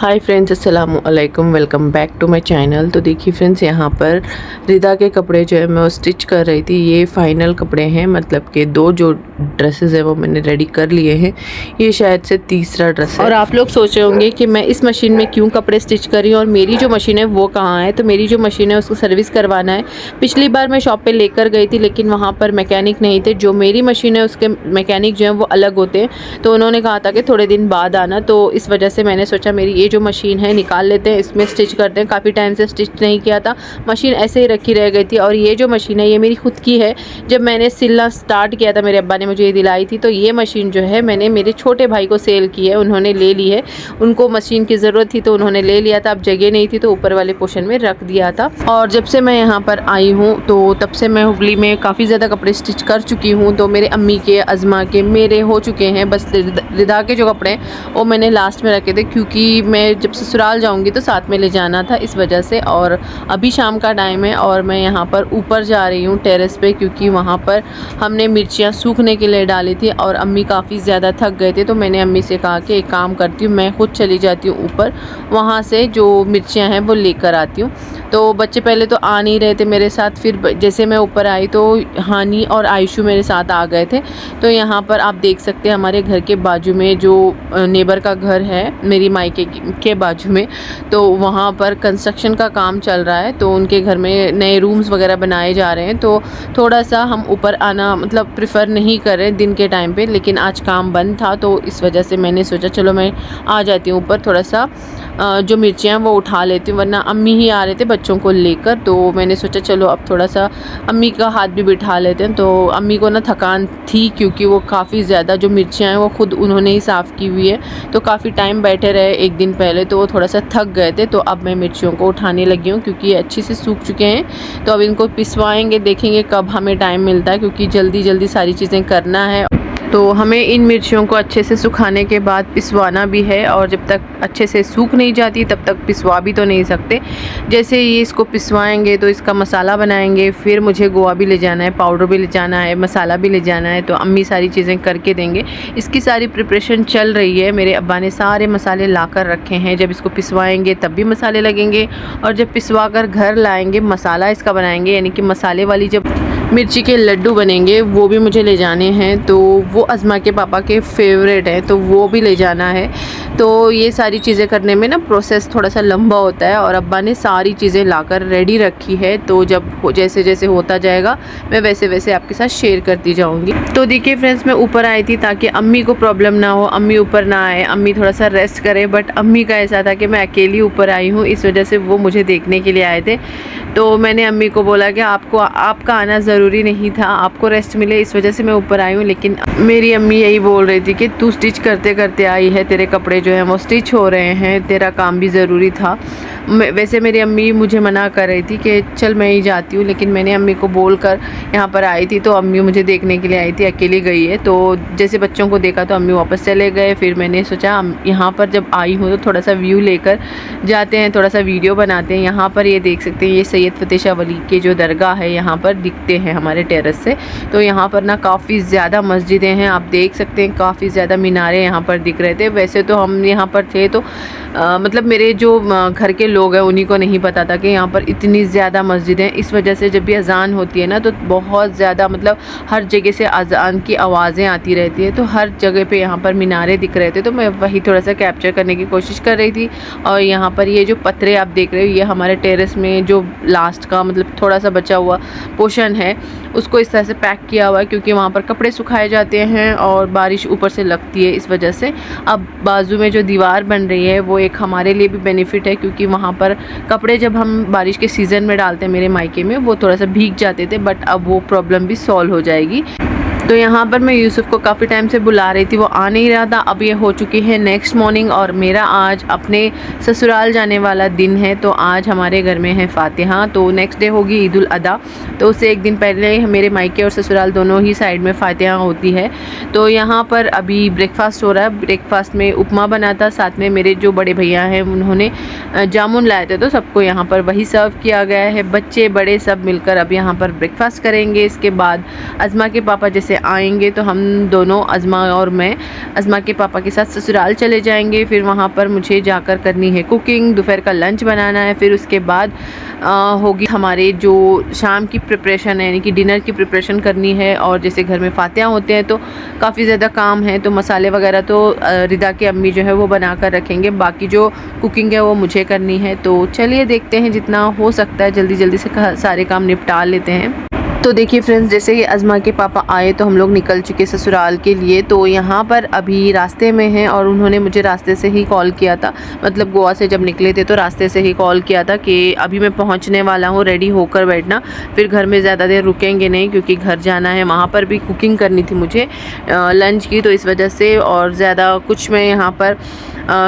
हाय friends, अस्सलाम वालेकुम। Welcome back to my channel. तो देखिए फ्रेंड्स, यहाँ पर रिदा के कपड़े जो है मैं वो स्टिच कर रही थी। ये फाइनल कपड़े हैं, मतलब कि 2 जो ड्रेसेस है वो मैंने रेडी कर लिए हैं। ये शायद से तीसरा ड्रेस है। और आप लोग सोच रहे होंगे कि मैं इस मशीन में क्यों कपड़े स्टिच कर रही हूँ और मेरी जो मशीन है वो कहाँ है। तो मेरी जो मशीन है उसको सर्विस करवाना है। पिछली बार मैं शॉप पर लेकर गई थी, लेकिन वहाँ पर मैकेनिक नहीं थे। जो मेरी मशीन है उसके मैकेनिक जो है वो अलग होते हैं, तो उन्होंने कहा था कि थोड़े दिन बाद आना। तो इस वजह से मैंने सोचा मेरी ये जो मशीन है निकाल लेते हैं, इसमें स्टिच करते हैं। काफ़ी टाइम से स्टिच नहीं किया था, मशीन ऐसे ही रखी रह गई थी। और ये जो मशीन है ये मेरी खुद की है। जब मैंने सिलना स्टार्ट किया था मेरे अब्बा ने मुझे ये दिलाई थी। तो ये मशीन जो है मैंने मेरे छोटे भाई को सेल की है, उन्होंने ले ली है। उनको मशीन की ज़रूरत थी तो उन्होंने ले लिया था। अब जगह नहीं थी तो ऊपर वाले पोर्शन में रख दिया था। और जब से मैं यहाँ पर आई हूँ तो तब से मैं हुबली में काफ़ी ज़्यादा कपड़े स्टिच कर चुकी हूँ। तो मेरे अम्मी के, अज़मा के, मेरे हो चुके हैं। बस रिदा के जो कपड़े हैं वो मैंने लास्ट में रखे थे, क्योंकि मैं जब ससुराल जाऊंगी तो साथ में ले जाना था, इस वजह से। और अभी शाम का टाइम है और मैं यहाँ पर ऊपर जा रही हूँ टेरेस पे, क्योंकि वहाँ पर हमने मिर्चियाँ सूखने के लिए डाली थी और अम्मी काफ़ी ज़्यादा थक गए थे। तो मैंने अम्मी से कहा कि एक काम करती हूँ, मैं खुद चली जाती हूँ ऊपर, वहाँ से जो मिर्चियाँ हैं वो लेकर आती हूँ। तो बच्चे पहले तो आ नहीं रहे थे मेरे साथ, फिर जैसे मैं ऊपर आई तो हानी और आयशु मेरे साथ आ गए थे। तो यहाँ पर आप देख सकते हैं हमारे घर के बाजू में जो नेबर का घर है, मेरी मायके के बाजू में, तो वहाँ पर कंस्ट्रक्शन का काम चल रहा है। तो उनके घर में नए रूम्स वगैरह बनाए जा रहे हैं। तो थोड़ा सा हम ऊपर आना मतलब प्रेफर नहीं कर रहे दिन के टाइम पे, लेकिन आज काम बंद था तो इस वजह से मैंने सोचा चलो मैं आ जाती हूँ ऊपर, थोड़ा सा जो मिर्चियाँ वो उठा लेती हूँ, वरना अम्मी ही आ रहे थे बच्चों को लेकर। तो मैंने सोचा चलो अब थोड़ा सा अम्मी का हाथ भी बिठा लेते हैं। तो अम्मी को ना थकान थी, क्योंकि वो काफ़ी ज़्यादा जो मिर्चियाँ हैं वो खुद उन्होंने ही साफ़ की हुई है। तो काफ़ी टाइम बैठे रहे एक दिन पहले, तो वो थोड़ा सा थक गए थे। तो अब मैं मिर्चियों को उठाने लगी हूँ, क्योंकि ये अच्छे से सूख चुके हैं। तो अब इनको पिसवाएंगे, देखेंगे कब हमें टाइम मिलता है, क्योंकि जल्दी जल्दी सारी चीज़ें करना है। तो हमें इन मिर्चियों को अच्छे से सुखाने के बाद पिसवाना भी है, और जब तक अच्छे से सूख नहीं जाती तब तक पिसवा भी तो नहीं सकते। जैसे ये इसको पिसवाएंगे तो इसका मसाला बनाएंगे, फिर मुझे गोवा भी ले जाना है, पाउडर भी ले जाना है, मसाला भी ले जाना है। तो अम्मी सारी चीज़ें करके देंगे। इसकी सारी प्रिपरेशन चल रही है। मेरे अब्बा ने सारे मसाले ला कर रखे हैं, जब इसको पिसवाएंगे तब भी मसाले लगेंगे, और जब पिसवा कर घर लाएंगे मसाला इसका बनाएंगे, यानी कि मसाले वाली जब मिर्ची के लड्डू बनेंगे वो भी मुझे ले जाने हैं। तो वो अज़मा के पापा के फेवरेट हैं, तो वो भी ले जाना है। तो ये सारी चीज़ें करने में ना प्रोसेस थोड़ा सा लंबा होता है, और अब्बा ने सारी चीज़ें लाकर रेडी रखी है। तो जब जैसे जैसे होता जाएगा मैं वैसे वैसे आपके साथ शेयर करती जाऊँगी। तो देखिए फ्रेंड्स, मैं ऊपर आई थी ताकि अम्मी को प्रॉब्लम ना हो, अम्मी ऊपर ना आए, अम्मी थोड़ा सा रेस्ट करे। बट अम्मी का ऐसा था कि मैं अकेली ऊपर आई हूँ, इस वजह से वो मुझे देखने के लिए आए थे। तो मैंने अम्मी को बोला कि आपका आना ज़रूरी नहीं था, आपको रेस्ट मिले, इस वजह से मैं ऊपर आई हूँ। लेकिन मेरी अम्मी यही बोल रही थी कि तू स्टिच करते करते आई है, तेरे कपड़े जो हैं वो स्टिच हो रहे हैं, तेरा काम भी ज़रूरी था। वैसे मेरी अम्मी मुझे मना कर रही थी कि चल मैं ही जाती हूँ, लेकिन मैंने अम्मी को बोल कर यहाँ पर आई थी। तो अम्मी मुझे देखने के लिए आई थी, अकेली गई है। तो जैसे बच्चों को देखा तो अम्मी वापस चले गए। फिर मैंने सोचा यहाँ पर जब आई हूँ तो थोड़ा सा व्यू लेकर जाते हैं, थोड़ा सा वीडियो बनाते हैं। यहाँ पर ये देख सकते हैं, ये सैयद फतेह शाह वली के जो दरगाह है यहाँ पर दिखते हैं हमारे टेरेस से। तो यहाँ पर ना काफ़ी ज़्यादा मस्जिदें हैं, आप देख सकते हैं, काफ़ी ज़्यादा मीनारे यहाँ पर दिख रहे थे। वैसे तो हम यहाँ पर थे तो मतलब मेरे जो घर के लोग हैं उन्हीं को नहीं पता था कि यहाँ पर इतनी ज़्यादा मस्जिदें। इस वजह से जब भी अज़ान होती है ना तो बहुत ज़्यादा मतलब हर जगह से अज़ान की आवाज़ें आती रहती है। तो हर जगह पे यहाँ पर मीनारे दिख रहे थे, तो मैं वही थोड़ा सा कैप्चर करने की कोशिश कर रही थी। और यहाँ पर ये जो पत्थरे आप देख रहे हो, ये हमारे टेरेस में जो लास्ट का मतलब थोड़ा सा बचा हुआ पोर्शन है उसको इस तरह से पैक किया हुआ है, क्योंकि वहाँ पर कपड़े सुखाए जाते हैं और बारिश ऊपर से लगती है, इस वजह से। अब बाजू में जो दीवार बन रही है वो एक हमारे लिए भी बेनिफिट है, क्योंकि वहाँ पर कपड़े जब हम बारिश के सीज़न में डालते हैं मेरे मायके में वो थोड़ा सा भीग जाते थे, बट अब वो प्रॉब्लम भी सॉल्व हो जाएगी। तो यहाँ पर मैं यूसुफ को काफ़ी टाइम से बुला रही थी, वो आ नहीं रहा था। अब ये हो चुकी है नेक्स्ट मॉर्निंग और मेरा आज अपने ससुराल जाने वाला दिन है। तो आज हमारे घर में है फातिहा, तो नेक्स्ट डे होगी ईद उल अदा। तो उससे एक दिन पहले मेरे मायके और ससुराल दोनों ही साइड में फातिहा होती है। तो यहाँ पर अभी ब्रेकफास्ट हो रहा है। ब्रेकफास्ट में उपमा बना था, साथ में मेरे जो बड़े भैया हैं उन्होंने जामुन लाए थे, तो सबको यहाँ पर वही सर्व किया गया है। बच्चे बड़े सब मिलकर अब यहाँ पर ब्रेकफास्ट करेंगे। इसके बाद अज़मा के पापा जैसे से आएंगे तो हम दोनों अज़मा और मैं अज़मा के पापा के साथ ससुराल चले जाएंगे। फिर वहाँ पर मुझे जाकर करनी है कुकिंग, दोपहर का लंच बनाना है। फिर उसके बाद होगी हमारे जो शाम की प्रिपरेशन है, यानी कि डिनर की प्रिपरेशन करनी है। और जैसे घर में फातिहा होते हैं तो काफ़ी ज़्यादा काम है, तो मसाले वगैरह तो रिदा की अम्मी जो है वो बना कर रखेंगे, बाकी जो कुकिंग है वो मुझे करनी है। तो चलिए देखते हैं, जितना हो सकता है जल्दी जल्दी से सारे काम निपटा लेते हैं। तो देखिए फ्रेंड्स, जैसे ही अज़मा के पापा आए तो हम लोग निकल चुके ससुराल के लिए। तो यहाँ पर अभी रास्ते में हैं और उन्होंने मुझे रास्ते से ही कॉल किया था, मतलब गोवा से जब निकले थे तो रास्ते से ही कॉल किया था कि अभी मैं पहुँचने वाला हूँ, रेडी होकर बैठना, फिर घर में ज़्यादा देर रुकेंगे नहीं क्योंकि घर जाना है। वहाँ पर भी कुकिंग करनी थी मुझे लंच की, तो इस वजह से और ज़्यादा कुछ मैं यहाँ पर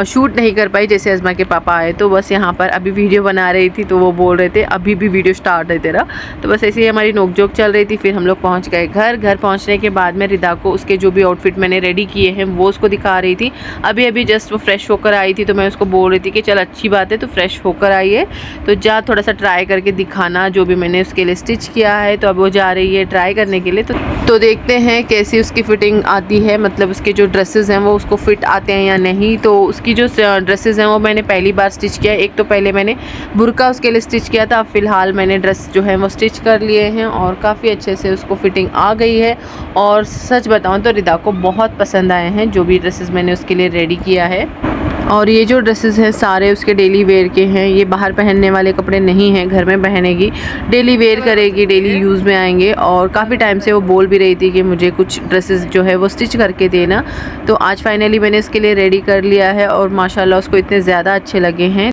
शूट नहीं कर पाई। जैसे अज़मा के पापा आए तो बस यहाँ पर अभी वीडियो बना रही थी, तो वो बोल रहे थे अभी भी वीडियो स्टार्ट है तेरा, तो बस ऐसे ही हमारी नोकझोंक चल रही थी। फिर हम लोग पहुँच गए घर। घर पहुँचने के बाद मैं रिदा को उसके जो भी आउटफिट मैंने रेडी किए हैं वो उसको दिखा रही थी। अभी अभी जस्ट वो फ्रेश होकर आई थी, तो मैं उसको बोल रही थी कि चल अच्छी बात है तो फ्रेश होकर आई है, तो जा थोड़ा सा ट्राई करके दिखाना जो भी मैंने उसके लिए स्टिच किया है। तो अब वो जा रही है ट्राई करने के लिए, तो देखते हैं कैसी उसकी फ़िटिंग आती है, मतलब उसके जो ड्रेसेस हैं वो उसको फ़िट आते हैं या नहीं। तो उसकी जो ड्रेसेस हैं वो मैंने पहली बार स्टिच किया। एक तो पहले मैंने बुर्का उसके लिए स्टिच किया था, अब फ़िलहाल मैंने ड्रेस जो है वो स्टिच कर लिए हैं और काफ़ी अच्छे से उसको फ़िटिंग आ गई है। और सच बताऊँ तो रिदा को बहुत पसंद आए हैं जो भी ड्रेसेस मैंने उसके लिए रेडी किया है। और ये जो ड्रेसेस हैं सारे उसके डेली वेयर के हैं, ये बाहर पहनने वाले कपड़े नहीं हैं, घर में पहनेगी, डेली वेयर करेगी, डेली यूज़ में आएंगे। और काफ़ी टाइम से वो बोल भी रही थी कि मुझे कुछ ड्रेसेस जो है वो स्टिच करके देना, तो आज फाइनली मैंने इसके लिए रेडी कर लिया है और माशाल्लाह उसको इतने ज़्यादा अच्छे लगे हैं।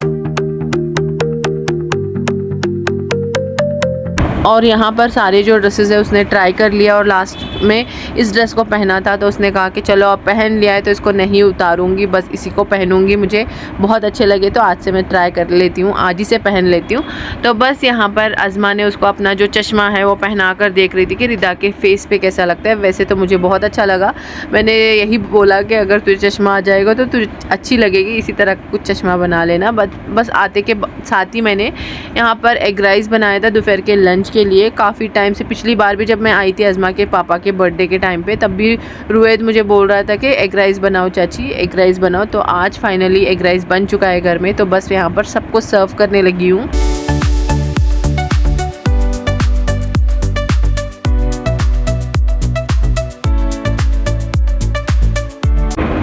और यहाँ पर सारे जो ड्रेसेस है उसने ट्राई कर लिया और लास्ट में इस ड्रेस को पहना था, तो उसने कहा कि चलो अब पहन लिया है तो इसको नहीं उतारूंगी, बस इसी को पहनूंगी, मुझे बहुत अच्छे लगे तो आज से मैं ट्राई कर लेती हूँ, आज ही से पहन लेती हूँ। तो बस यहाँ पर अज़मा ने उसको अपना जो चश्मा है वो पहना कर देख रही थी कि रिदा के फेस पे कैसा लगता है। वैसे तो मुझे बहुत अच्छा लगा, मैंने यही बोला कि अगर तुझे चश्मा आ जाएगा तो तुझे अच्छी लगेगी, इसी तरह कुछ चश्मा बना लेना। बस आते के साथ ही मैंने यहाँ पर एग राइस बनाया था दोपहर के लंच के लिए। काफ़ी टाइम से, पिछली बार भी जब मैं आई थी अज़मा के पापा के बर्थडे के टाइम पे, तब भी रुएद मुझे बोल रहा था कि एग राइस बनाओ चाची, एग राइस बनाओ। तो आज फाइनली एग राइस बन चुका है घर में, तो बस यहाँ पर सबको सर्व करने लगी हूँ।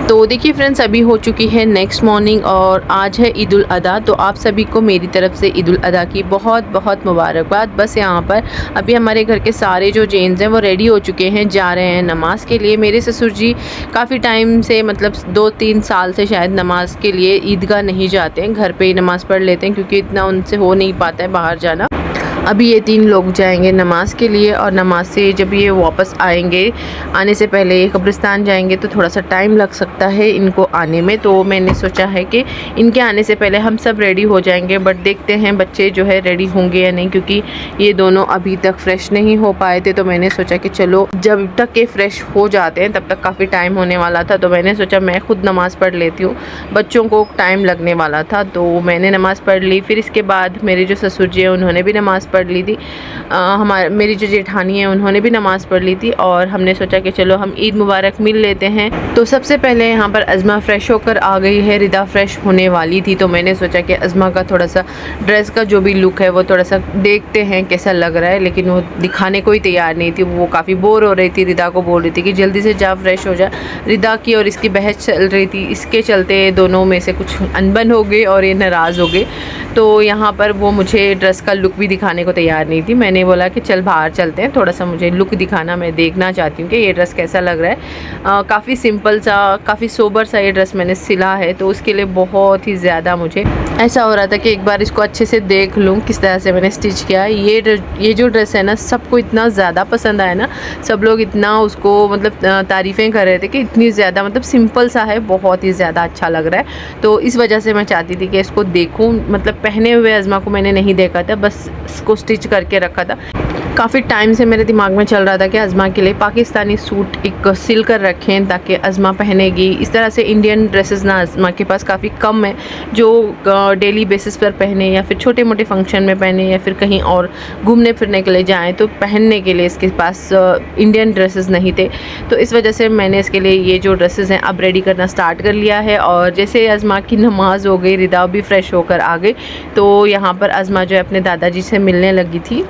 तो देखिए फ्रेंड्स, अभी हो चुकी है नेक्स्ट मॉर्निंग और आज है ईद उल अदा, तो आप सभी को मेरी तरफ से ईद उल अदा की बहुत बहुत मुबारकबाद। बस यहाँ पर अभी हमारे घर के सारे जो जेंट्स हैं वो रेडी हो चुके हैं, जा रहे हैं नमाज़ के लिए। मेरे ससुर जी काफ़ी टाइम से, मतलब 2-3 साल से शायद नमाज़ के लिए ईदगाह नहीं जाते हैं, घर पे ही नमाज़ पढ़ लेते हैं क्योंकि इतना उनसे हो नहीं पाता है बाहर जाना। अभी ये 3 लोग जाएंगे नमाज़ के लिए और नमाज से जब ये वापस आएंगे, आने से पहले कब्रिस्तान जाएंगे तो थोड़ा सा टाइम लग सकता है इनको आने में। तो मैंने सोचा है कि इनके आने से पहले हम सब रेडी हो जाएंगे, बट देखते हैं बच्चे जो है रेडी होंगे या नहीं, क्योंकि ये दोनों अभी तक फ़्रेश नहीं हो पाए थे। तो मैंने सोचा कि चलो जब तक ये फ़्रेश हो जाते हैं तब तक काफ़ी टाइम होने वाला था, तो मैंने सोचा मैं खुद नमाज़ पढ़ लेती हूँ, बच्चों को टाइम लगने वाला था। तो मैंने नमाज़ पढ़ ली। फिर इसके बाद मेरे जो ससुर जी हैं उन्होंने भी नमाज़ पढ़ ली थी, मेरी जो जेठानी है उन्होंने भी नमाज़ पढ़ ली थी और हमने सोचा कि चलो हम ईद मुबारक मिल लेते हैं। तो सबसे पहले यहाँ पर अज़मा फ़्रेश होकर आ गई है, रिदा फ़्रेश होने वाली थी, तो मैंने सोचा कि अज़मा का थोड़ा सा ड्रेस का जो भी लुक है वो थोड़ा सा देखते हैं कैसा लग रहा है, लेकिन वो दिखाने को ही तैयार नहीं थी। वो काफ़ी बोर हो रही थी, रिदा को बोल रही थी कि जल्दी से जा फ़्रेश हो जा। रिदा की और इसकी बहस चल रही थी, इसके चलते दोनों में से कुछ अनबन हो गई और ये नाराज़ हो गए। तो यहाँ पर वो मुझे ड्रेस का लुक भी दिखाने को तैयार नहीं थी। मैंने बोला कि चल बाहर चलते हैं, थोड़ा सा मुझे लुक दिखाना, मैं देखना चाहती हूँ कि ये ड्रेस कैसा लग रहा है। काफ़ी सिंपल सा, काफ़ी सोबर सा ये ड्रेस मैंने सिला है, तो उसके लिए बहुत ही ज़्यादा मुझे ऐसा हो रहा था कि एक बार इसको अच्छे से देख लूँ किस तरह से मैंने स्टिच किया। ये जो ड्रेस है ना, सबको इतना ज़्यादा पसंद आया ना, सब लोग इतना उसको मतलब तारीफ़ें कर रहे थे कि इतनी ज़्यादा, मतलब सिंपल सा है, बहुत ही ज़्यादा अच्छा लग रहा है। तो इस वजह से मैं चाहती थी कि इसको देखूँ, मतलब पहने हुए अज़मा को मैंने नहीं देखा था, बस इसको स्टिच करके रखा था। काफ़ी टाइम से मेरे दिमाग में चल रहा था कि अज़मा के लिए पाकिस्तानी सूट एक सिल कर रखें ताकि अज़मा पहनेगी। इस तरह से इंडियन ड्रेसेस ना अज़मा के पास काफ़ी कम है जो डेली बेसिस पर पहने या फिर छोटे मोटे फंक्शन में पहने या फिर कहीं और घूमने फिरने के लिए जाएँ तो पहनने के लिए इसके पास इंडियन ड्रेसेस नहीं थे। तो इस वजह से मैंने इसके लिए ये जो ड्रेसेस हैं अब रेडी करना स्टार्ट कर लिया है। और जैसे अज़मा की नमाज़ हो गई, रिदा भी फ्रेश होकर आ गई, तो यहाँ पर अज़मा जो है अपने दादाजी से मिलने लगी थी।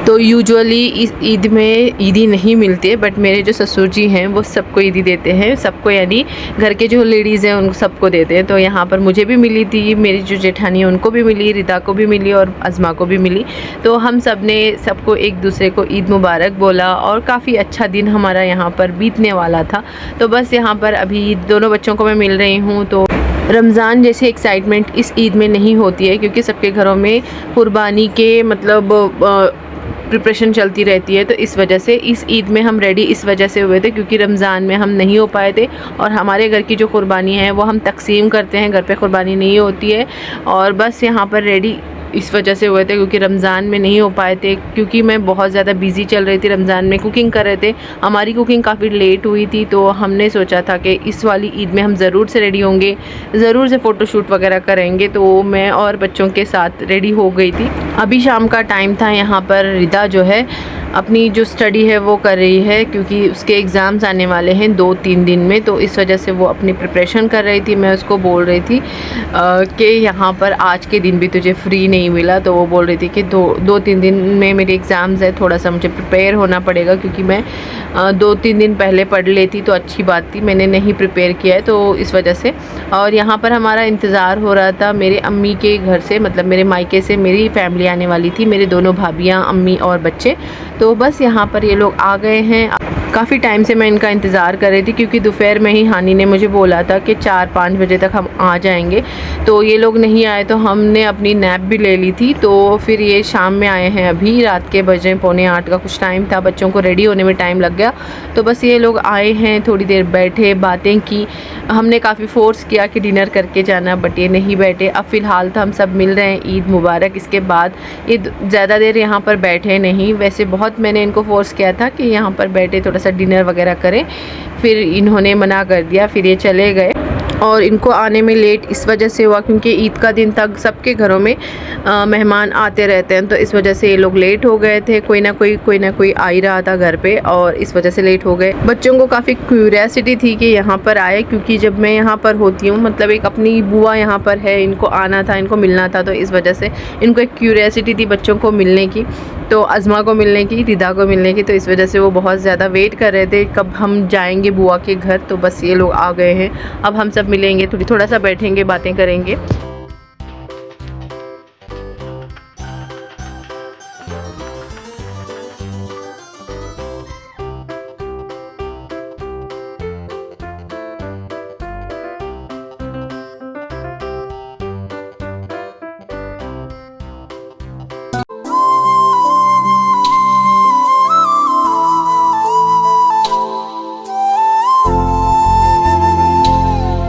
तो यूजुअली इस ईद में ईदी नहीं मिलती है, बट मेरे जो ससुर जी हैं वो सबको ईदी देते हैं, सबको, यानी घर के जो लेडीज़ हैं उन सबको देते हैं। तो यहाँ पर मुझे भी मिली थी, मेरी जो जेठानी है उनको भी मिली, रिदा को भी मिली और अज़मा को भी मिली। तो हम सब ने सबको एक दूसरे को ईद मुबारक बोला और काफ़ी अच्छा दिन हमारा यहाँ पर बीतने वाला था। तो बस यहाँ पर अभी दोनों बच्चों को मैं मिल रही हूँ। तो रमज़ान जैसी एक्साइटमेंट इस ईद में नहीं होती है क्योंकि सबके घरों में कुर्बानी के मतलब प्रिपरेशन चलती रहती है। तो इस वजह से इस ईद में हम रेडी इस वजह से हुए थे क्योंकि रमज़ान में हम नहीं हो पाए थे और हमारे घर की जो कुर्बानी है वो हम तकसीम करते हैं, घर पे कुर्बानी नहीं होती है। और बस यहाँ पर रेडी इस वजह से हुए थे क्योंकि रमज़ान में नहीं हो पाए थे, क्योंकि मैं बहुत ज़्यादा बिज़ी चल रही थी, रमज़ान में कुकिंग कर रहे थे। हमारी कुकिंग काफ़ी लेट हुई थी तो हमने सोचा था कि इस वाली ईद में हम ज़रूर से रेडी होंगे, ज़रूर से फ़ोटोशूट वगैरह करेंगे। तो मैं और बच्चों के साथ रेडी हो गई थी। अभी शाम का टाइम था। यहाँ पर रिदा जो है अपनी जो स्टडी है वो कर रही है क्योंकि उसके एग्ज़ाम्स आने वाले हैं 2-3 दिन में, तो इस वजह से वो अपनी प्रिपरेशन कर रही थी। मैं उसको बोल रही थी कि यहाँ पर आज के दिन भी तुझे फ्री नहीं मिला, तो वो बोल रही थी कि 2-3 दिन में मेरे एग्ज़ाम्स है, थोड़ा सा मुझे प्रिपेयर होना पड़ेगा क्योंकि मैं 2-3 दिन पहले पढ़ लेती तो अच्छी बात थी, मैंने नहीं प्रिपेयर किया है तो इस वजह से। और यहाँ पर हमारा इंतज़ार हो रहा था मेरे अम्मी के घर से, मतलब मेरे मायके से मेरी फैमिली आने वाली थी, मेरे दोनों भाभियाँ, अम्मी और बच्चे। तो बस यहाँ पर ये लोग आ गए हैं। काफ़ी टाइम से मैं इनका इंतज़ार कर रही थी क्योंकि दोपहर में ही हानी ने मुझे बोला था कि 4-5 बजे तक हम आ जाएंगे। तो ये लोग नहीं आए तो हमने अपनी नैप भी ले ली थी। तो फिर ये शाम में आए हैं, अभी रात के बजे 7:45 का कुछ टाइम था, बच्चों को रेडी होने में टाइम लग गया। तो बस ये लोग आए हैं, थोड़ी देर बैठे, बातें की। हमने काफ़ी फ़ोर्स किया कि डिनर करके जाना, बट ये नहीं बैठे। अब फ़िलहाल तो हम सब मिल रहे हैं, ईद मुबारक। इसके बाद ये ज़्यादा देर यहाँ पर बैठे नहीं, वैसे बहुत मैंने इनको फ़ोर्स किया था कि यहाँ पर बैठे थोड़ा सा डिनर वगैरह करें, फिर इन्होंने मना कर दिया, फिर ये चले गए। और इनको आने में लेट इस वजह से हुआ क्योंकि ईद का दिन तक सबके घरों में मेहमान आते रहते हैं, तो इस वजह से ये लोग लेट हो गए थे। कोई ना कोई आ ही रहा था घर पे और इस वजह से लेट हो गए। बच्चों को काफ़ी क्यूरियोसिटी थी कि यहाँ पर आए, क्योंकि जब मैं यहाँ पर होती हूँ, मतलब एक अपनी बुआ यहाँ पर है, इनको आना था, इनको मिलना था, तो इस वजह से इनको एक क्यूरियोसिटी थी बच्चों को मिलने की, तो अज़मा को मिलने की, रिदा को मिलने की। तो इस वजह से वो बहुत ज़्यादा वेट कर रहे थे कब हम जाएंगे बुआ के घर। तो बस ये लोग आ गए हैं, अब हम सब मिलेंगे, थोड़ा सा बैठेंगे, बातें करेंगे।